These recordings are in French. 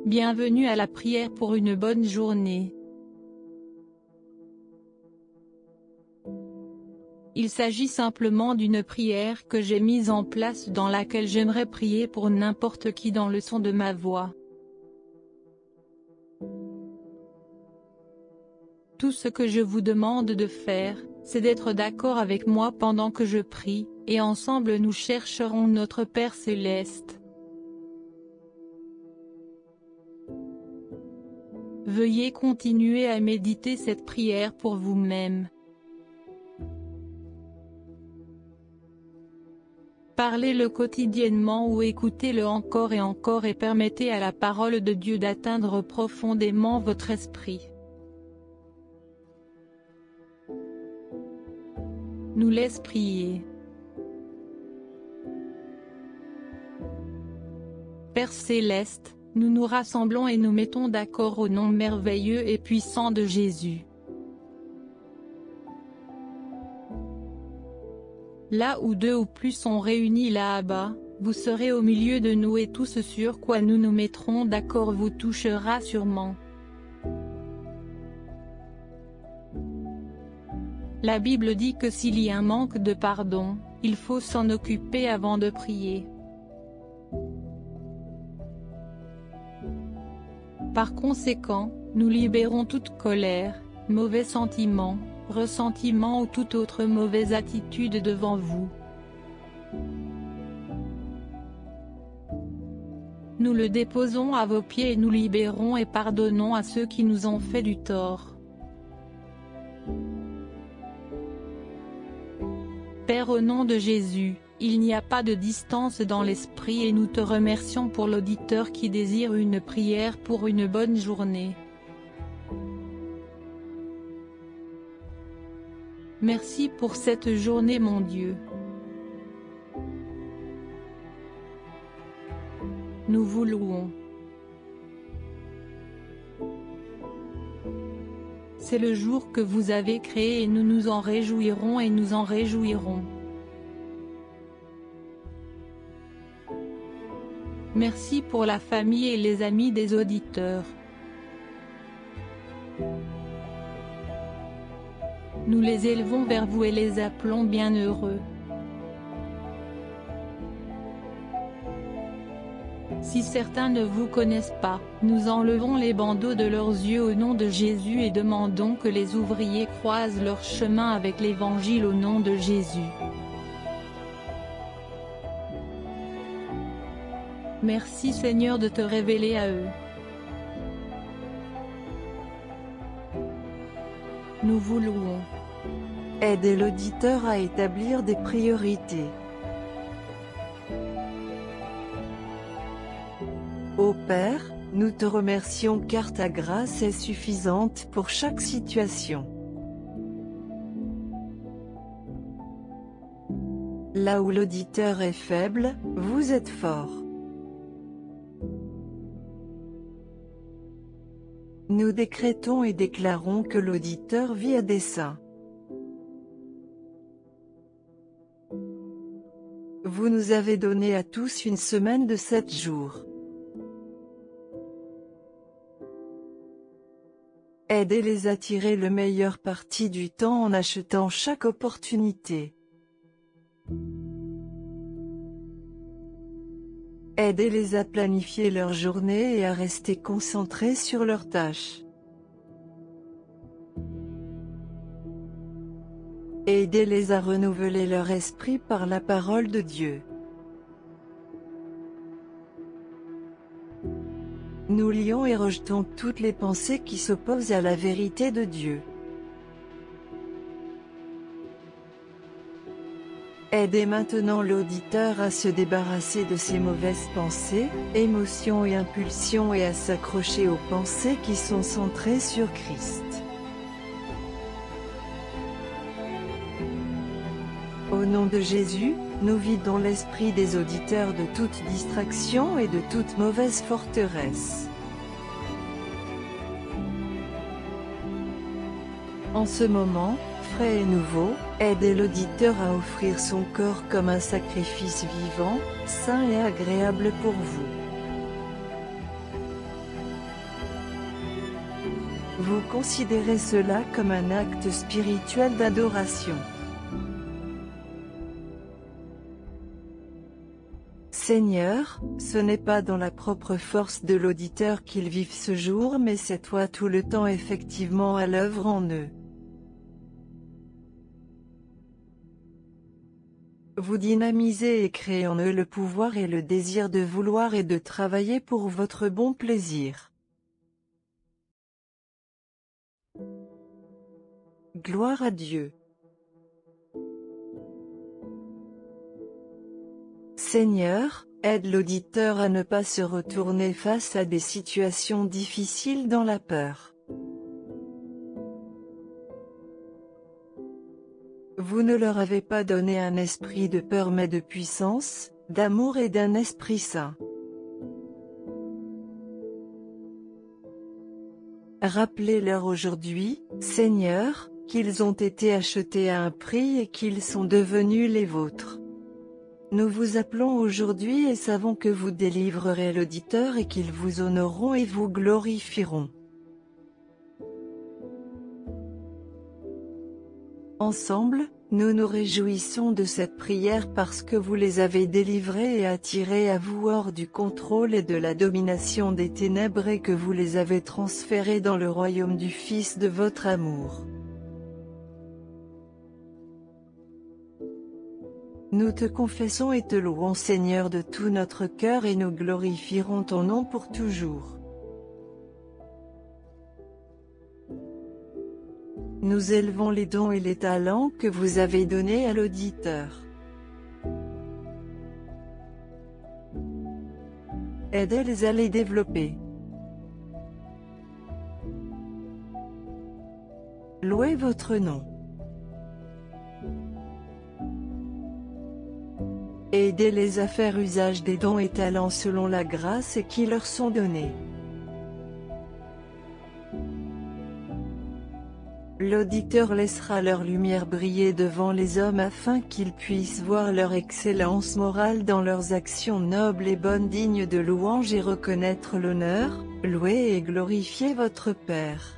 Bienvenue à la prière pour une bonne journée. Il s'agit simplement d'une prière que j'ai mise en place dans laquelle j'aimerais prier pour n'importe qui dans le son de ma voix. Tout ce que je vous demande de faire, c'est d'être d'accord avec moi pendant que je prie, et ensemble nous chercherons notre Père Céleste. Veuillez continuer à méditer cette prière pour vous-même. Parlez-le quotidiennement ou écoutez-le encore et permettez à la parole de Dieu d'atteindre profondément votre esprit. Nous laisse prier. Père Céleste, nous nous rassemblons et nous mettons d'accord au nom merveilleux et puissant de Jésus. Là où deux ou plus sont réunis là-bas, vous serez au milieu de nous et tout ce sur quoi nous nous mettrons d'accord vous touchera sûrement. La Bible dit que s'il y a un manque de pardon, il faut s'en occuper avant de prier. Par conséquent, nous libérons toute colère, mauvais sentiments, ressentiment ou toute autre mauvaise attitude devant vous. Nous le déposons à vos pieds et nous libérons et pardonnons à ceux qui nous ont fait du tort. Père, au nom de Jésus, il n'y a pas de distance dans l'esprit et nous te remercions pour l'auditeur qui désire une prière pour une bonne journée. Merci pour cette journée, mon Dieu. Nous vous louons. C'est le jour que vous avez créé et nous nous en réjouirons et nous en réjouirons. Merci pour la famille et les amis des auditeurs. Nous les élevons vers vous et les appelons bienheureux. Si certains ne vous connaissent pas, nous enlevons les bandeaux de leurs yeux au nom de Jésus et demandons que les ouvriers croisent leur chemin avec l'Évangile au nom de Jésus. Merci Seigneur de te révéler à eux. Nous vous louons. Aidez l'auditeur à établir des priorités. Ô Père, nous te remercions car ta grâce est suffisante pour chaque situation. Là où l'auditeur est faible, vous êtes fort. Nous décrétons et déclarons que l'auditeur vit à dessein. Vous nous avez donné à tous une semaine de 7 jours. Aidez-les à tirer le meilleur parti du temps en achetant chaque opportunité. Aidez-les à planifier leur journée et à rester concentrés sur leurs tâches. Aidez-les à renouveler leur esprit par la parole de Dieu. Nous lions et rejetons toutes les pensées qui s'opposent à la vérité de Dieu. Aidez maintenant l'auditeur à se débarrasser de ses mauvaises pensées, émotions et impulsions et à s'accrocher aux pensées qui sont centrées sur Christ. Au nom de Jésus, nous vidons l'esprit des auditeurs de toute distraction et de toute mauvaise forteresse. En ce moment, frais et nouveau, aidez l'auditeur à offrir son corps comme un sacrifice vivant, saint et agréable pour vous. Vous considérez cela comme un acte spirituel d'adoration. Seigneur, ce n'est pas dans la propre force de l'auditeur qu'ils vivent ce jour, mais c'est toi tout le temps effectivement à l'œuvre en eux. Vous dynamisez et créez en eux le pouvoir et le désir de vouloir et de travailler pour votre bon plaisir. Gloire à Dieu. Seigneur, aide l'auditeur à ne pas se retourner face à des situations difficiles dans la peur. Vous ne leur avez pas donné un esprit de peur mais de puissance, d'amour et d'un esprit saint. Rappelez-leur aujourd'hui, Seigneur, qu'ils ont été achetés à un prix et qu'ils sont devenus les vôtres. Nous vous appelons aujourd'hui et savons que vous délivrerez l'auditeur et qu'ils vous honoreront et vous glorifieront. Ensemble, nous nous réjouissons de cette prière parce que vous les avez délivrés et attirés à vous hors du contrôle et de la domination des ténèbres et que vous les avez transférés dans le royaume du Fils de votre amour. Nous te confessons et te louons Seigneur de tout notre cœur et nous glorifierons ton nom pour toujours. Nous élevons les dons et les talents que vous avez donnés à l'auditeur. Aidez-les à les développer. Louez votre nom. Aidez-les à faire usage des dons et talents selon la grâce qui leur sont donnés. L'auditeur laissera leur lumière briller devant les hommes afin qu'ils puissent voir leur excellence morale dans leurs actions nobles et bonnes dignes de louange et reconnaître l'honneur, louer et glorifier votre Père.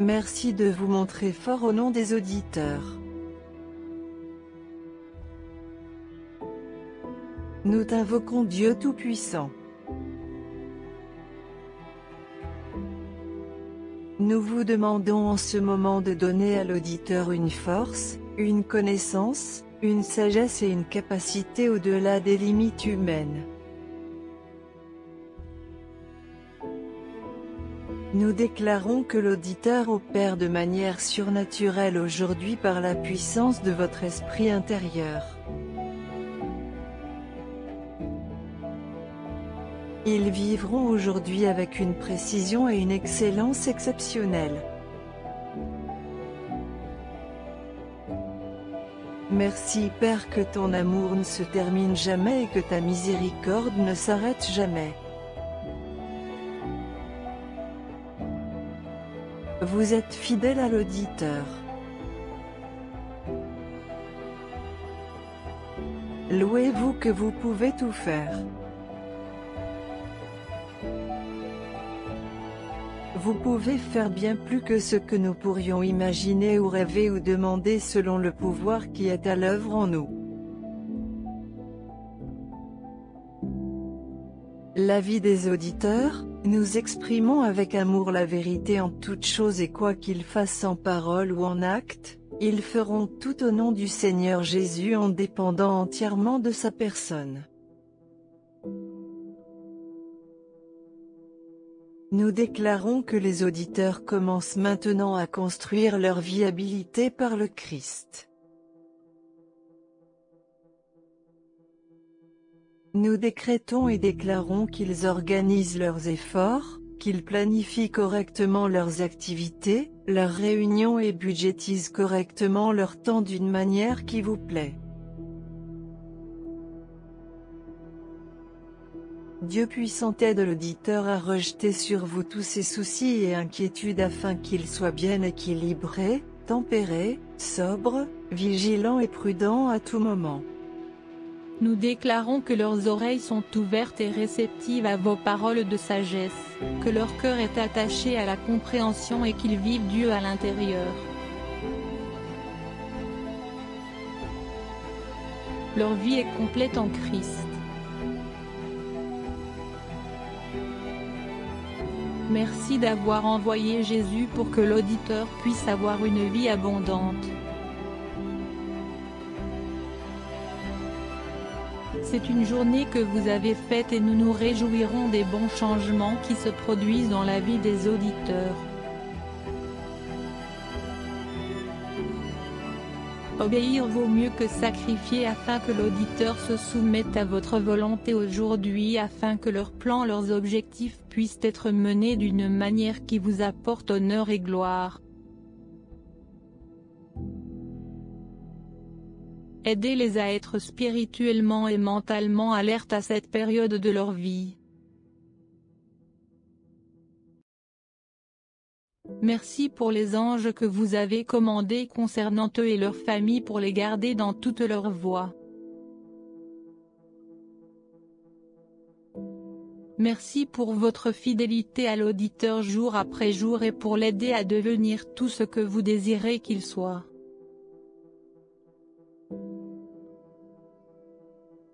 Merci de vous montrer fort au nom des auditeurs. Nous t'invoquons Dieu Tout-Puissant. Nous vous demandons en ce moment de donner à l'auditeur une force, une connaissance, une sagesse et une capacité au-delà des limites humaines. Nous déclarons que l'auditeur opère de manière surnaturelle aujourd'hui par la puissance de votre esprit intérieur. Ils vivront aujourd'hui avec une précision et une excellence exceptionnelles. Merci Père que ton amour ne se termine jamais et que ta miséricorde ne s'arrête jamais. Vous êtes fidèle à l'auditeur. Louez-vous que vous pouvez tout faire. Vous pouvez faire bien plus que ce que nous pourrions imaginer ou rêver ou demander selon le pouvoir qui est à l'œuvre en nous. L'avis des auditeurs, nous exprimons avec amour la vérité en toutes choses et quoi qu'ils fassent en parole ou en acte, ils feront tout au nom du Seigneur Jésus en dépendant entièrement de sa personne. Nous déclarons que les auditeurs commencent maintenant à construire leur viabilité par le Christ. Nous décrétons et déclarons qu'ils organisent leurs efforts, qu'ils planifient correctement leurs activités, leurs réunions et budgétisent correctement leur temps d'une manière qui vous plaît. Dieu puissant aide l'auditeur à rejeter sur vous tous ses soucis et inquiétudes afin qu'il soit bien équilibré, tempéré, sobre, vigilant et prudent à tout moment. Nous déclarons que leurs oreilles sont ouvertes et réceptives à vos paroles de sagesse, que leur cœur est attaché à la compréhension et qu'ils vivent Dieu à l'intérieur. Leur vie est complète en Christ. Merci d'avoir envoyé Jésus pour que l'auditeur puisse avoir une vie abondante. C'est une journée que vous avez faite et nous nous réjouirons des bons changements qui se produisent dans la vie des auditeurs. Obéir vaut mieux que sacrifier afin que l'auditeur se soumette à votre volonté aujourd'hui afin que leurs plans, leurs objectifs puissent être menés d'une manière qui vous apporte honneur et gloire. Aidez-les à être spirituellement et mentalement alertes à cette période de leur vie. Merci pour les anges que vous avez commandés concernant eux et leur famille pour les garder dans toute leur voie. Merci pour votre fidélité à l'auditeur jour après jour et pour l'aider à devenir tout ce que vous désirez qu'il soit.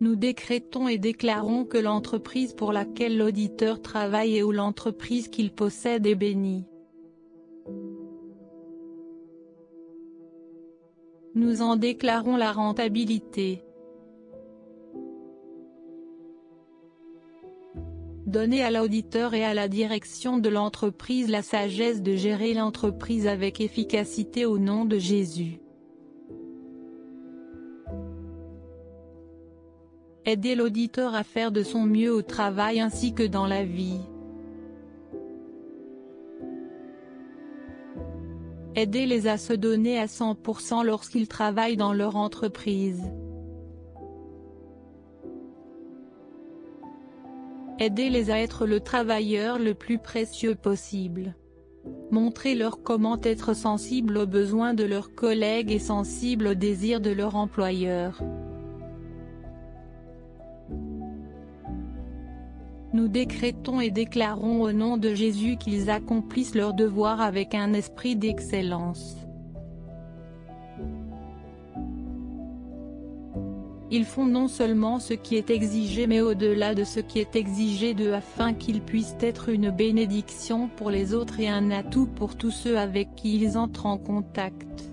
Nous décrétons et déclarons que l'entreprise pour laquelle l'auditeur travaille et ou l'entreprise qu'il possède est bénie. Nous en déclarons la rentabilité. Donnez à l'auditeur et à la direction de l'entreprise la sagesse de gérer l'entreprise avec efficacité au nom de Jésus. Aidez l'auditeur à faire de son mieux au travail ainsi que dans la vie. Aidez-les à se donner à 100% lorsqu'ils travaillent dans leur entreprise. Aidez-les à être le travailleur le plus précieux possible. Montrez-leur comment être sensible aux besoins de leurs collègues et sensible aux désirs de leur employeur. Nous décrétons et déclarons au nom de Jésus qu'ils accomplissent leur devoir avec un esprit d'excellence. Ils font non seulement ce qui est exigé mais au-delà de ce qui est exigé d'eux afin qu'ils puissent être une bénédiction pour les autres et un atout pour tous ceux avec qui ils entrent en contact.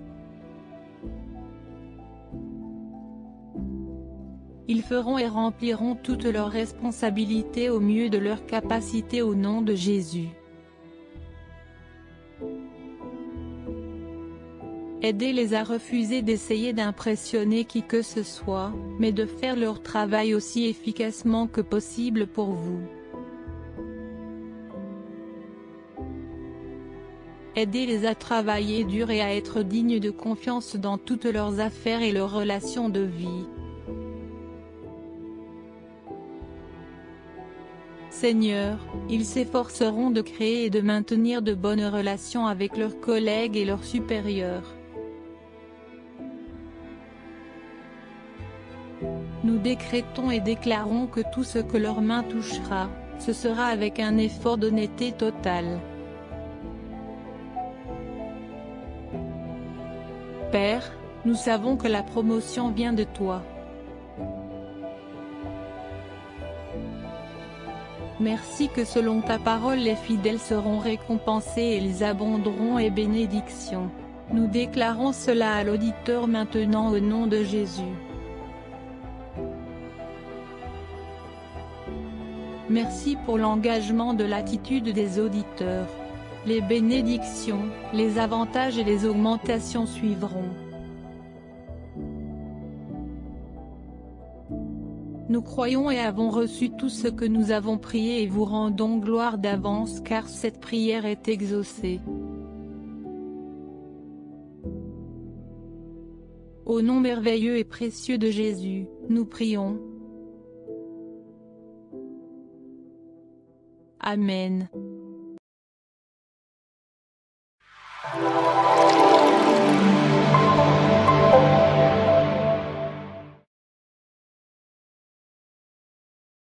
Ils feront et rempliront toutes leurs responsabilités au mieux de leur capacité au nom de Jésus. Aidez-les à refuser d'essayer d'impressionner qui que ce soit, mais de faire leur travail aussi efficacement que possible pour vous. Aidez-les à travailler dur et à être dignes de confiance dans toutes leurs affaires et leurs relations de vie. Seigneur, ils s'efforceront de créer et de maintenir de bonnes relations avec leurs collègues et leurs supérieurs. Nous décrétons et déclarons que tout ce que leur main touchera, ce sera avec un effort d'honnêteté totale. Père, nous savons que la promotion vient de toi. Merci que selon ta parole les fidèles seront récompensés et ils abonderont et bénédictions. Nous déclarons cela à l'auditeur maintenant au nom de Jésus. Merci pour l'engagement de l'attitude des auditeurs. Les bénédictions, les avantages et les augmentations suivront. Nous croyons et avons reçu tout ce que nous avons prié et vous rendons gloire d'avance car cette prière est exaucée. Au nom merveilleux et précieux de Jésus, nous prions. Amen.